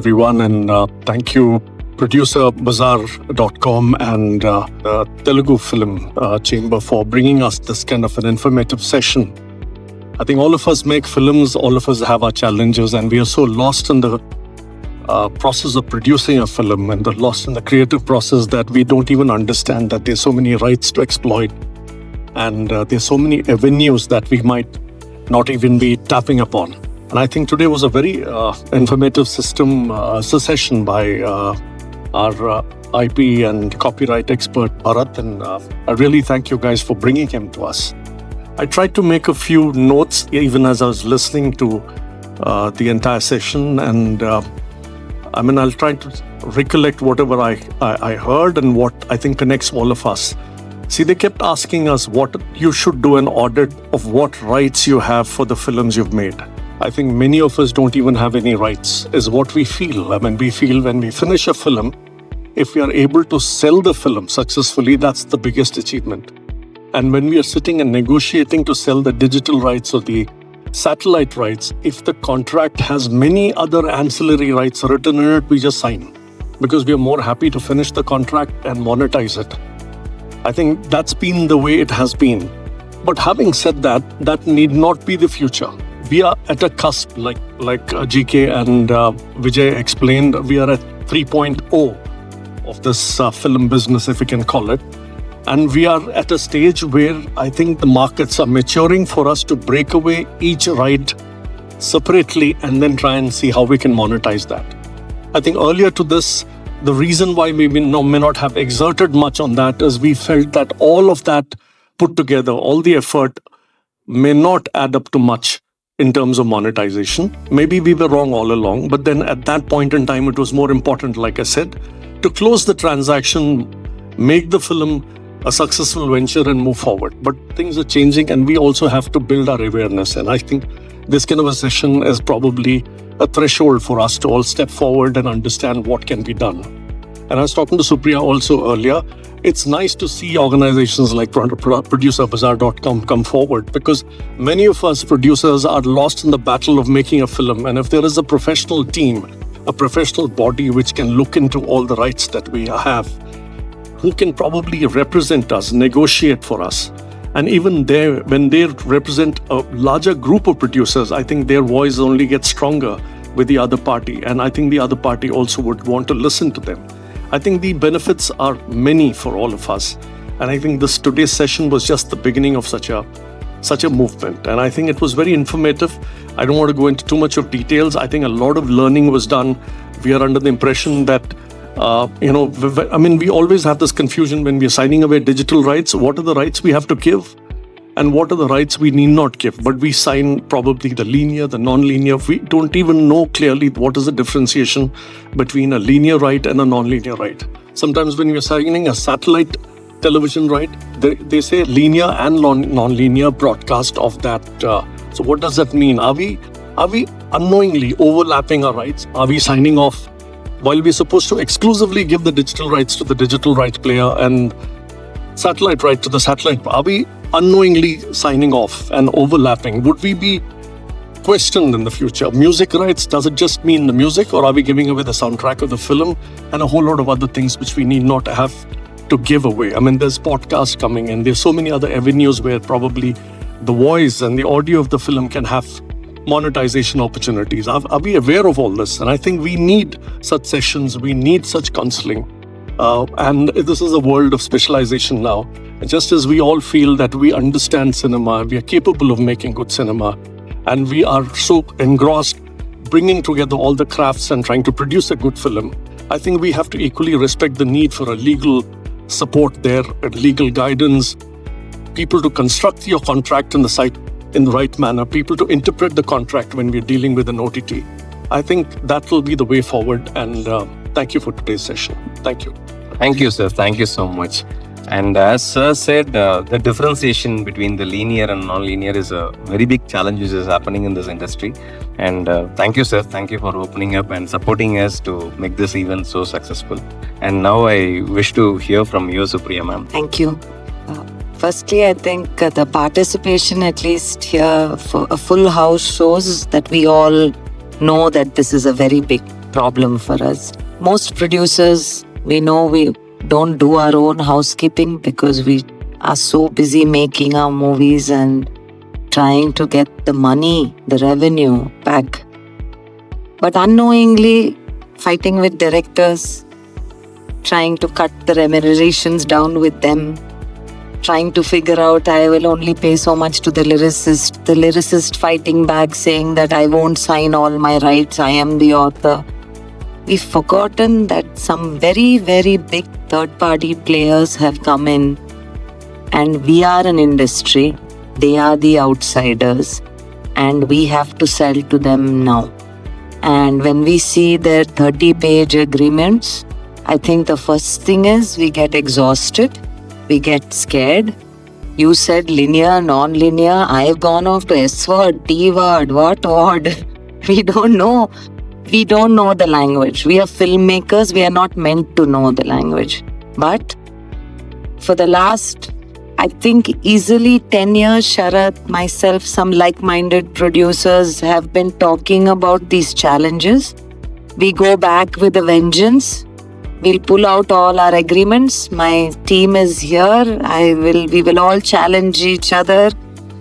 everyone, and thank you, producer Bazaar.com and the Telugu Film Chamber for bringing us this kind of an informative session. I think all of us make films, all of us have our challenges, and we are so lost in the process of producing a film and lost in the creative process that we don't even understand that there's so many rights to exploit, and there's so many avenues that we might not even be tapping upon. And I think today was a very informative session by our IP and copyright expert, Sharath, and I really thank you guys for bringing him to us. I tried to make a few notes even as I was listening to the entire session, and I'll try to recollect whatever I heard and what I think connects all of us. See, they kept asking us what you should do an audit of what rights you have for the films you've made. I think many of us don't even have any rights, is what we feel. We feel when we finish a film, if we are able to sell the film successfully, that's the biggest achievement. And when we are sitting and negotiating to sell the digital rights or the satellite rights, if the contract has many other ancillary rights written in it, we just sign because we are more happy to finish the contract and monetize it. I think that's been the way it has been. But having said that, that need not be the future. We are at a cusp, like GK and Vijay explained, we are at 3.0 of this film business, if we can call it. And we are at a stage where I think the markets are maturing for us to break away each right separately and then try and see how we can monetize that. I think earlier to this, the reason why we may not have exerted much on that is we felt that all of that put together, all the effort may not add up to much in terms of monetization. Maybe we were wrong all along, but then at that point in time, it was more important, like I said, to close the transaction, make the film a successful venture and move forward. But things are changing and we also have to build our awareness. And I think this kind of a session is probably a threshold for us to all step forward and understand what can be done. And I was talking to Supriya also earlier. It's nice to see organizations like producerbazaar.com come forward because many of us producers are lost in the battle of making a film. And if there is a professional team, a professional body which can look into all the rights that we have, who can probably represent us, negotiate for us. And even there, when they represent a larger group of producers, I think their voice only gets stronger with the other party. And I think the other party also would want to listen to them. I think the benefits are many for all of us. And I think today's session was just the beginning of such a movement. And I think it was very informative. I don't want to go into too much of details. I think a lot of learning was done. We are under the impression that we always have this confusion when we are signing away digital rights. What are the rights we have to give? And what are the rights we need not give? But we sign probably the linear, the non-linear. We don't even know clearly what is the differentiation between a linear right and a non-linear right. Sometimes when you're signing a satellite television right, they say linear and non-linear broadcast of that. So what does that mean? Are we unknowingly overlapping our rights? Are we signing off while we're supposed to exclusively give the digital rights to the digital right player and satellite right to the satellite? Are we unknowingly signing off and overlapping? Would we be questioned in the future? Music rights, does it just mean the music, or are we giving away the soundtrack of the film and a whole lot of other things which we need not have to give away? There's podcasts coming and there's so many other avenues where probably the voice and the audio of the film can have monetization opportunities. Are we aware of all this? And I think we need such sessions, we need such counseling. And this is a world of specialization now. Just as we all feel that we understand cinema, we are capable of making good cinema, and we are so engrossed bringing together all the crafts and trying to produce a good film, I think we have to equally respect the need for a legal support there, legal guidance, people to construct your contract in the right manner, people to interpret the contract when we're dealing with an OTT. I think that will be the way forward, and thank you for today's session. Thank you. Thank you, sir. Thank you so much. And as sir said, the differentiation between the linear and non-linear is a very big challenge which is happening in this industry. And thank you, sir. Thank you for opening up and supporting us to make this event so successful. And now I wish to hear from you, Supriya ma'am. Thank you. Firstly, I think the participation, at least here for a full house, shows that we all know that this is a very big problem for us. Most producers, we know we don't do our own housekeeping because we are so busy making our movies and trying to get the money, the revenue back. But unknowingly, fighting with directors, trying to cut the remunerations down with them, trying to figure out I will only pay so much to the lyricist fighting back saying that I won't sign all my rights, I am the author. We've forgotten that some very, very big third-party players have come in and we are an industry, they are the outsiders and we have to sell to them now. And when we see their 30-page agreements, I think the first thing is we get exhausted, we get scared. You said linear, non-linear. I've gone off to S word, T word, what word? We don't know. We don't know the language. We are filmmakers. We are not meant to know the language. But for the last, I think easily 10 years, Sharath, myself, some like-minded producers have been talking about these challenges. We go back with a vengeance. We'll pull out all our agreements. My team is here. We will all challenge each other,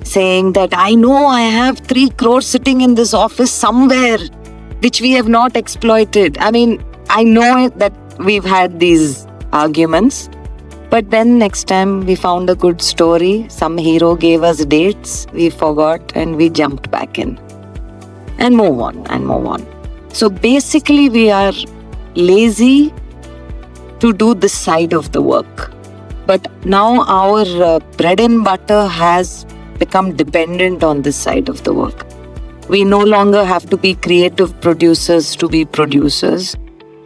saying that I know I have 3 crores sitting in this office somewhere, which we have not exploited. I mean, I know that we've had these arguments, but then next time we found a good story, some hero gave us dates, we forgot and we jumped back in and move on. So basically we are lazy to do this side of the work. But now our bread and butter has become dependent on this side of the work. We no longer have to be creative producers to be producers.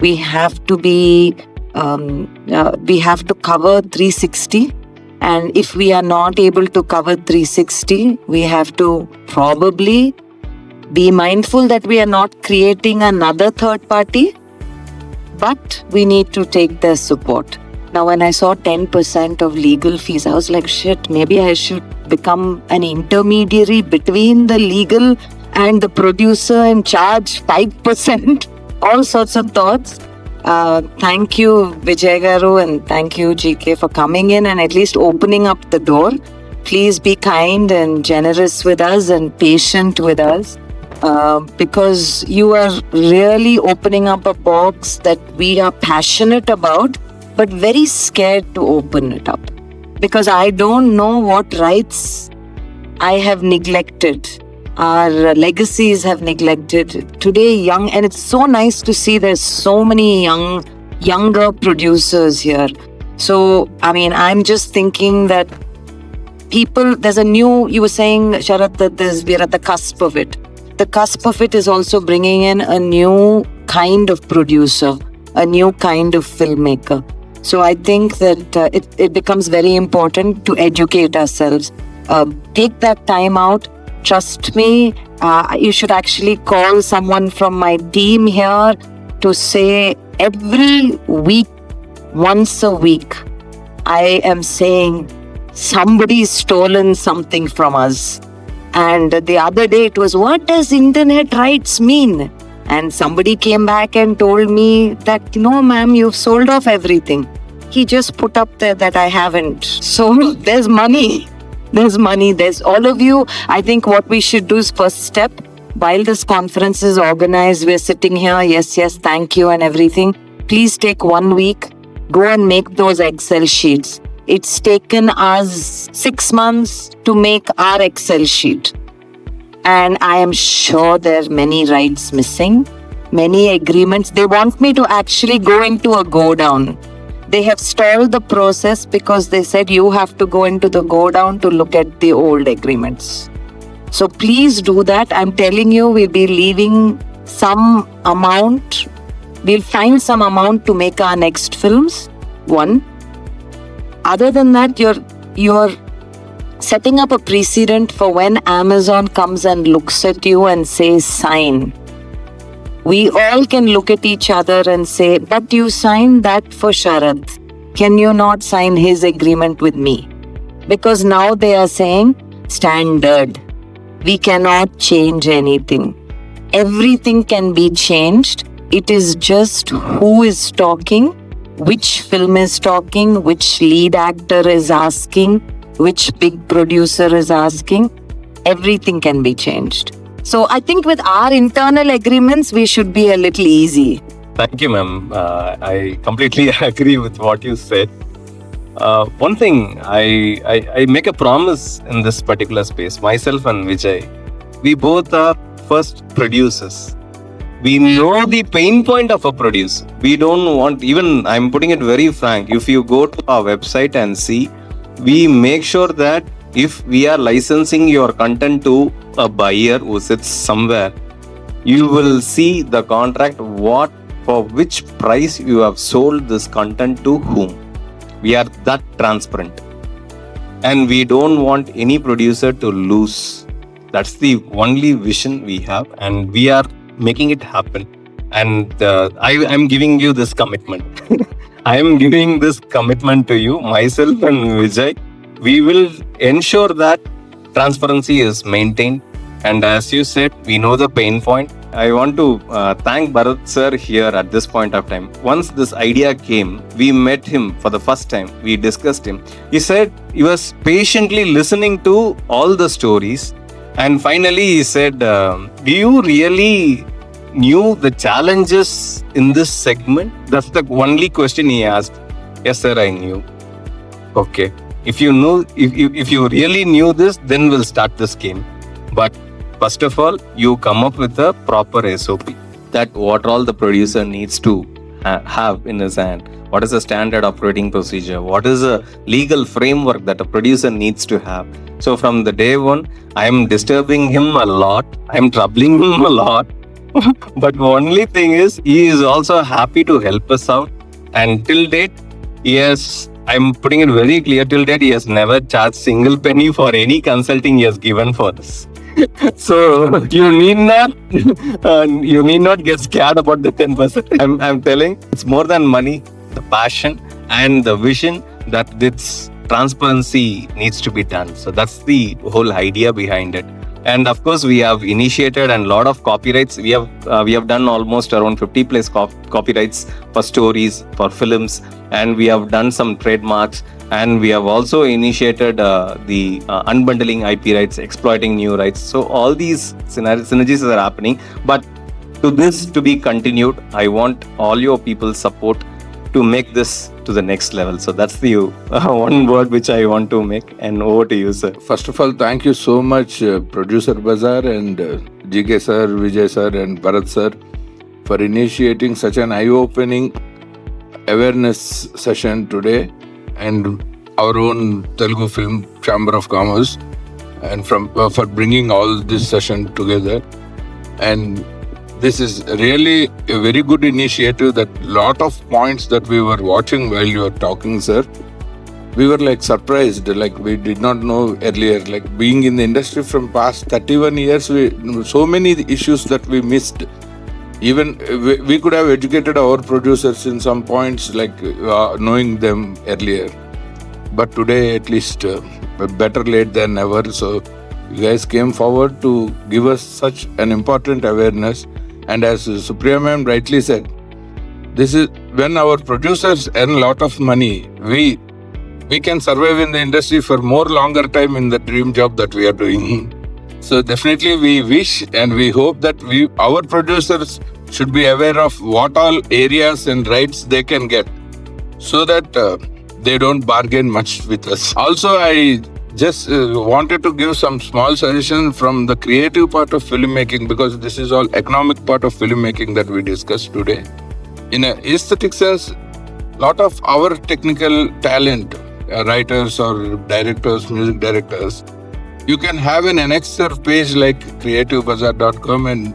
We have to be, we have to cover 360. And if we are not able to cover 360, we have to probably be mindful that we are not creating another third party. But we need to take their support. Now, when I saw 10% of legal fees, I was like, shit, maybe I should become an intermediary between the legal and the producer and charge 5%. All sorts of thoughts. Thank you, Vijay Garu, and thank you, GK, for coming in and at least opening up the door. Please be kind and generous with us and patient with us. Because you are really opening up a box that we are passionate about, but very scared to open it up. Because I don't know what rights I have neglected, our legacies have neglected. Today, and it's so nice to see there's so many younger producers here. So, I mean, I'm just thinking that there's a new, you were saying, Sharath, that we're at the cusp of it. The cusp of it is also bringing in a new kind of producer, a new kind of filmmaker. So I think that it becomes very important to educate ourselves. Take that time out. Trust me, you should actually call someone from my team here to say every week, once a week, I am saying somebody's stolen something from us. And the other day it was, what does internet rights mean? And somebody came back and told me that, no, ma'am, you've sold off everything. He just put up there that I haven't. So there's money. There's all of you. I think what we should do is first step. While this conference is organized, we're sitting here. Yes, thank you and everything. Please take 1 week. Go and make those Excel sheets. It's taken us 6 months to make our Excel sheet. And I am sure there are many rights missing, many agreements. They want me to actually go into a go down. They have stalled the process because they said you have to go into the go down to look at the old agreements. So please do that. I'm telling you, we'll be leaving some amount. We'll find some amount to make our next films. 1. Other than that, you're setting up a precedent for when Amazon comes and looks at you and says, sign. We all can look at each other and say, but you signed that for Sharath. Can you not sign his agreement with me? Because now they are saying, standard. We cannot change anything. Everything can be changed It is just who is talking, which film is talking, which lead actor is asking, which big producer is asking. Everything can be changed. So I think with our internal agreements, we should be a little easy. Thank you, ma'am. I completely agree with what you said. One thing, I make a promise in this particular space. Myself and Vijay, we both are first producers. We know the pain point of a producer. We don't want, even I'm putting it very frank, if you go to our website and see, we make sure that if we are licensing your content to a buyer who sits somewhere, you will see the contract, what for which price you have sold this content to whom. We are that transparent. And we don't want any producer to lose. That's the only vision we have, and we are making it happen. And I'm giving you this commitment. I am giving this commitment to you, myself and Vijay. We will ensure that transparency is maintained. And as you said, we know the pain point. I want to thank Bharat sir here at this point of time. Once this idea came, we met him for the first time. We discussed him. He said he was patiently listening to all the stories. And finally he said, do you really knew the challenges in this segment? That's the only question he asked. Yes sir, I knew. Okay. If you know, if you really knew this, then we'll start this game. But first of all, you come up with a proper SOP. That what all the producer needs to have in his hand. What is a standard operating procedure? What is a legal framework that a producer needs to have? So from the day one, I am disturbing him a lot. I am troubling him a lot. But the only thing is, he is also happy to help us out. And till date, yes, I'm putting it very clear, till date, he has never charged single penny for any consulting he has given for this. So you need not get scared about the 10%. I'm telling, it's more than money, the passion and the vision that this transparency needs to be done. So that's the whole idea behind it. And of course, we have initiated a lot of copyrights. We have done almost around 50 plus copyrights for stories, for films, and we have done some trademarks. And we have also initiated the unbundling IP rights, exploiting new rights. So all these synergies are happening. But to this to be continued, I want all your people's support to make this to the next level. So that's the one word which I want to make. And over to you, sir. First of all, thank you so much, Producer Bazaar and GK sir, Vijay sir and Bharat sir for initiating such an eye-opening awareness session today, and our own Telugu Film Chamber of Commerce, and for bringing all this session together. And this is really a very good initiative. That lot of points that we were watching while you were talking, sir, we were like surprised, like we did not know earlier. Like being in the industry from past 31 years, so many issues that we missed. Even we could have educated our producers in some points, like knowing them earlier. But today, at least, better late than never. So you guys came forward to give us such an important awareness. And as Supriya ma'am rightly said, this is when our producers earn a lot of money, we can survive in the industry for more longer time in the dream job that we are doing. So definitely we wish and we hope that our producers should be aware of what all areas and rights they can get, so that they don't bargain much with us. Also, I just wanted to give some small suggestion from the creative part of filmmaking, because this is all economic part of filmmaking that we discussed today. In an aesthetic sense, lot of our technical talent, writers or directors, music directors, you can have an annexer page like creativebazaar.com and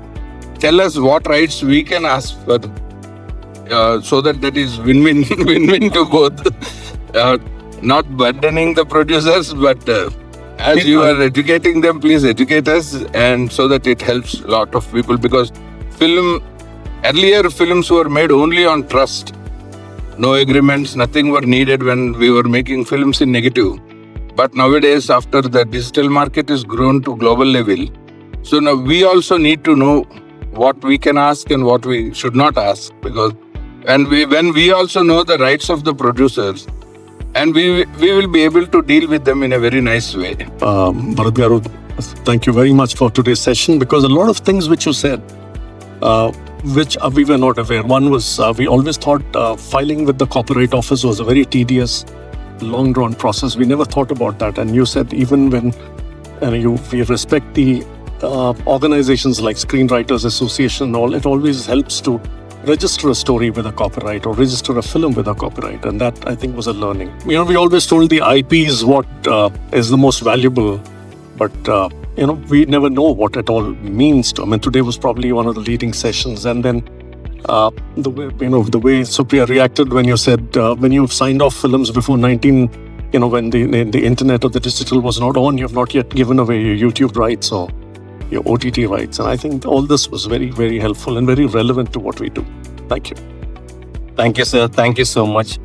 tell us what rights we can ask for, so that is win-win to both. Not burdening the producers, but as you are educating them, please educate us, and so that it helps a lot of people. Because earlier films were made only on trust. No agreements, nothing were needed when we were making films in negative. But nowadays, after the digital market is grown to global level, so now we also need to know what we can ask and what we should not ask, because when we also know the rights of the producers, and we will be able to deal with them in a very nice way. Bharat Garu, thank you very much for today's session, because a lot of things which you said, which we were not aware. One was we always thought filing with the Copyright Office was a very tedious, long-drawn process. We never thought about that. And you said even when we respect the organizations like Screenwriters Association and all, it always helps to register a story with a copyright or register a film with a copyright. And that, I think, was a learning. We always told the IP is what is the most valuable, but we never know what it all means to. I mean, today was probably one of the leading sessions. And then the way Supriya reacted when you said, when you've signed off films before when the internet or the digital was not on, you have not yet given away your YouTube rights or your OTT rights. And I think all this was very, very helpful and very relevant to what we do. Thank you. Thank you, sir. Thank you so much.